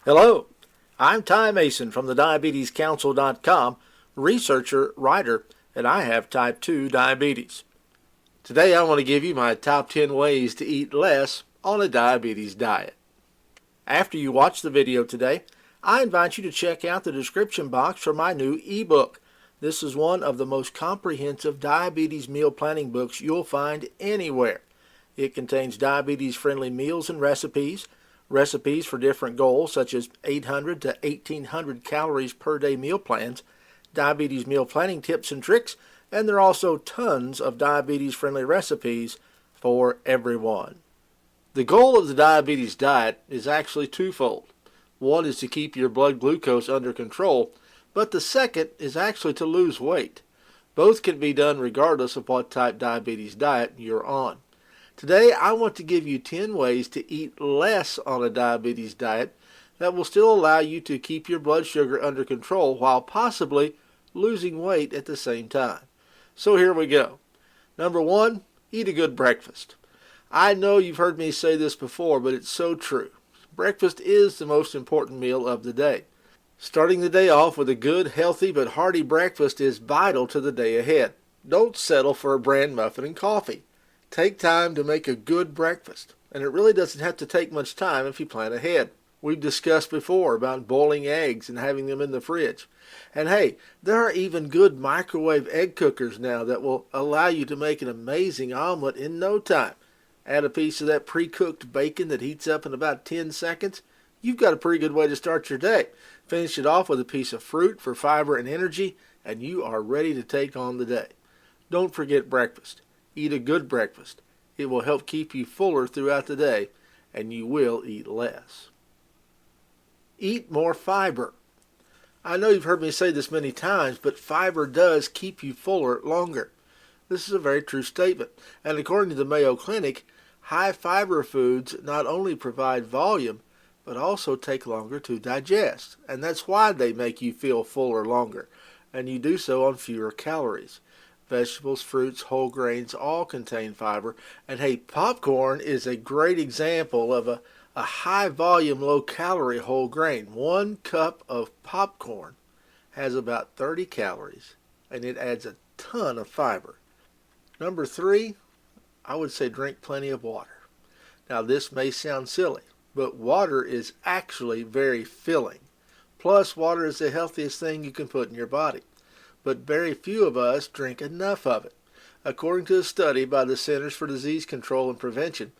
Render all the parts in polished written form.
Hello, I'm Ty Mason from the diabetescouncil.com, researcher, writer, and I have type 2 diabetes. Today I want to give you my top 10 ways to eat less on a diabetes diet. After you watch the video today, I invite you to check out the description box for my new ebook. This is one of the most comprehensive diabetes meal planning books you'll find anywhere. It contains diabetes-friendly meals and recipes for different goals such as 800 to 1800 calories per day meal plans, diabetes meal planning tips and tricks, and there are also tons of diabetes-friendly recipes for everyone. The goal of the diabetes diet is actually twofold. One is to keep your blood glucose under control, but the second is actually to lose weight. Both can be done regardless of what type diabetes diet you're on. Today, I want to give you 10 ways to eat less on a diabetes diet that will still allow you to keep your blood sugar under control while possibly losing weight at the same time. So here we go. Number 1, eat a good breakfast. I know you've heard me say this before, but it's so true. Breakfast is the most important meal of the day. Starting the day off with a good, healthy, but hearty breakfast is vital to the day ahead. Don't settle for a bran muffin and coffee. Take time to make a good breakfast, and it really doesn't have to take much time if you plan ahead. We've discussed before about boiling eggs and having them in the fridge. And hey, there are even good microwave egg cookers now that will allow you to make an amazing omelet in no time. Add a piece of that pre-cooked bacon that heats up in about 10 seconds. You've got a pretty good way to start your day. Finish it off with a piece of fruit for fiber and energy, and you are ready to take on the day. Don't forget breakfast. Eat a good breakfast. It will help keep you fuller throughout the day, and you will eat less. Eat more fiber. I know you've heard me say this many times, but fiber does keep you fuller longer. This is a very true statement, and according to the Mayo Clinic, high fiber foods not only provide volume, but also take longer to digest, and that's why they make you feel fuller longer, and you do so on fewer calories. Vegetables, fruits, whole grains all contain fiber. And hey, popcorn is a great example of a high volume, low calorie whole grain. 1 cup of popcorn has about 30 calories and it adds a ton of fiber. Number 3, I would say drink plenty of water. Now this may sound silly, but water is actually very filling. Plus, water is the healthiest thing you can put in your body. But very few of us drink enough of it. According to a study by the Centers for Disease Control and Prevention,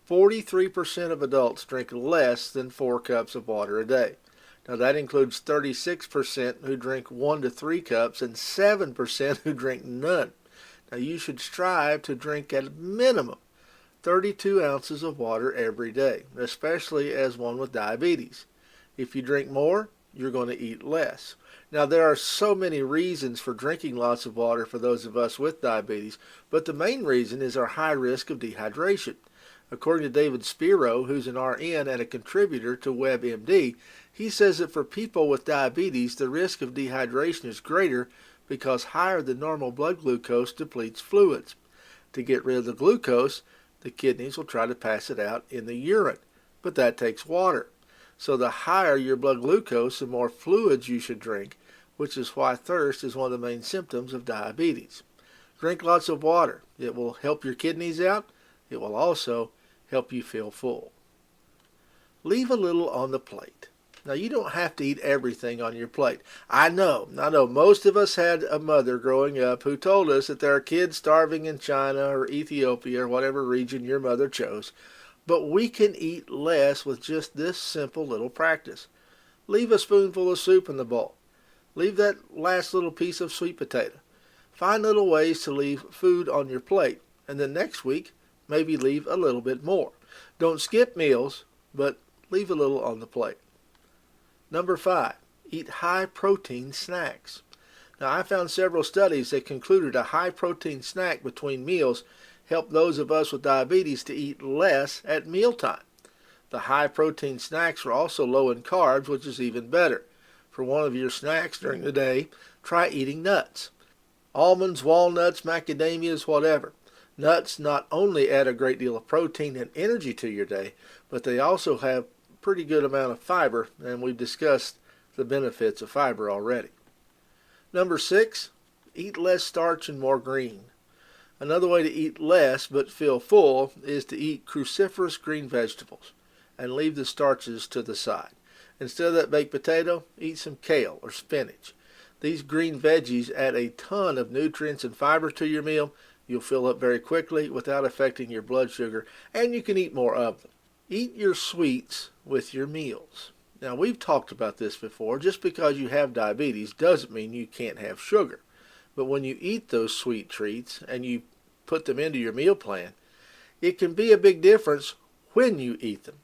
43% of adults drink less than 4 cups of water a day. Now that includes 36% who drink 1 to 3 cups and 7% who drink none. Now you should strive to drink at a minimum 32 ounces of water every day, especially as one with diabetes. If you drink more, you're going to eat less. Now, there are so many reasons for drinking lots of water for those of us with diabetes, but the main reason is our high risk of dehydration. According to David Spiro, who's an RN and a contributor to WebMD, he says that for people with diabetes, the risk of dehydration is greater because higher than normal blood glucose depletes fluids. To get rid of the glucose, the kidneys will try to pass it out in the urine, but that takes water. So the higher your blood glucose, the more fluids you should drink, which is why thirst is one of the main symptoms of diabetes. Drink lots of water. It will help your kidneys out. It will also help you feel full. Leave a little on the plate. Now, you don't have to eat everything on your plate. I know most of us had a mother growing up who told us that there are kids starving in China or Ethiopia or whatever region your mother chose. But we can eat less with just this simple little practice. Leave a spoonful of soup in the bowl. Leave that last little piece of sweet potato. Find little ways to leave food on your plate, and then next week, maybe leave a little bit more. Don't skip meals, but leave a little on the plate. Number 5, eat high-protein snacks. Now, I found several studies that concluded a high-protein snack between meals help those of us with diabetes to eat less at mealtime. The high-protein snacks are also low in carbs, which is even better. For one of your snacks during the day, try eating nuts. Almonds, walnuts, macadamias, whatever. Nuts not only add a great deal of protein and energy to your day, but they also have pretty good amount of fiber, and we've discussed the benefits of fiber already. Number 6, eat less starch and more green. Another way to eat less but feel full is to eat cruciferous green vegetables and leave the starches to the side. Instead of that baked potato, eat some kale or spinach. These green veggies add a ton of nutrients and fiber to your meal. You'll fill up very quickly without affecting your blood sugar, and you can eat more of them. Eat your sweets with your meals. Now, we've talked about this before. Just because you have diabetes doesn't mean you can't have sugar. But when you eat those sweet treats and you put them into your meal plan, it can be a big difference when you eat them.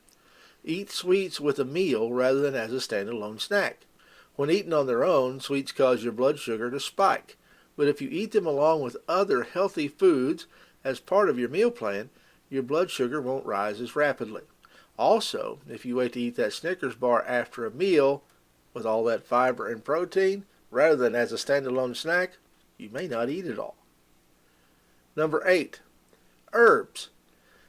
Eat sweets with a meal rather than as a standalone snack. When eaten on their own, sweets cause your blood sugar to spike. But if you eat them along with other healthy foods as part of your meal plan, your blood sugar won't rise as rapidly. Also, if you wait to eat that Snickers bar after a meal with all that fiber and protein rather than as a standalone snack, you may not eat it all. Number 8, herbs.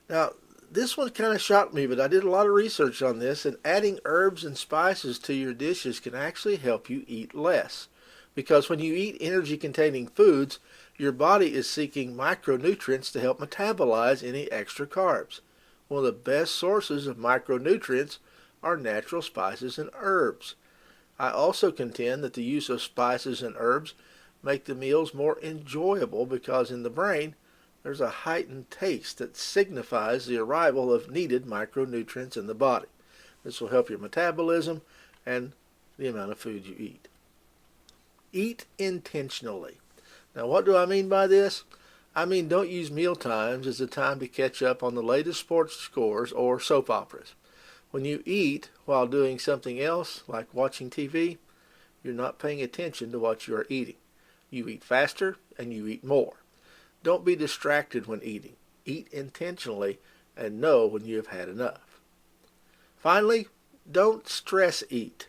Now, this one kind of shocked me, but I did a lot of research on this, and adding herbs and spices to your dishes can actually help you eat less. Because when you eat energy-containing foods, your body is seeking micronutrients to help metabolize any extra carbs. One of the best sources of micronutrients are natural spices and herbs. I also contend that the use of spices and herbs make the meals more enjoyable because in the brain there's a heightened taste that signifies the arrival of needed micronutrients in the body. This will help your metabolism and the amount of food you eat. Eat intentionally. Now, what do I mean by this? I mean, don't use meal times as a time to catch up on the latest sports scores or soap operas. When you eat while doing something else, like watching TV, you're not paying attention to what you are eating. You eat faster and you eat more. Don't be distracted when eating. Eat intentionally and know when you have had enough. Finally, don't stress eat.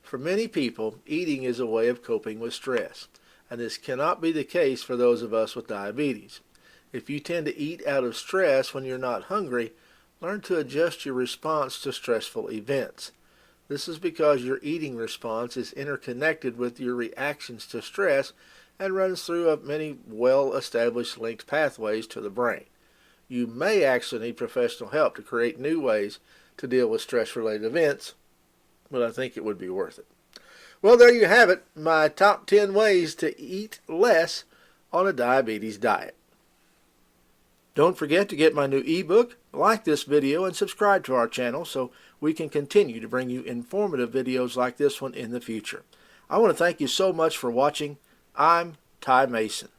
For many people, eating is a way of coping with stress, and this cannot be the case for those of us with diabetes. If you tend to eat out of stress when you're not hungry, learn to adjust your response to stressful events. This is because your eating response is interconnected with your reactions to stress and runs through many well-established linked pathways to the brain. You may actually need professional help to create new ways to deal with stress-related events, but I think it would be worth it. Well, there you have it, my top 10 ways to eat less on a diabetes diet. Don't forget to get my new ebook, like this video, and subscribe to our channel so we can continue to bring you informative videos like this one in the future. I want to thank you so much for watching. I'm Ty Mason.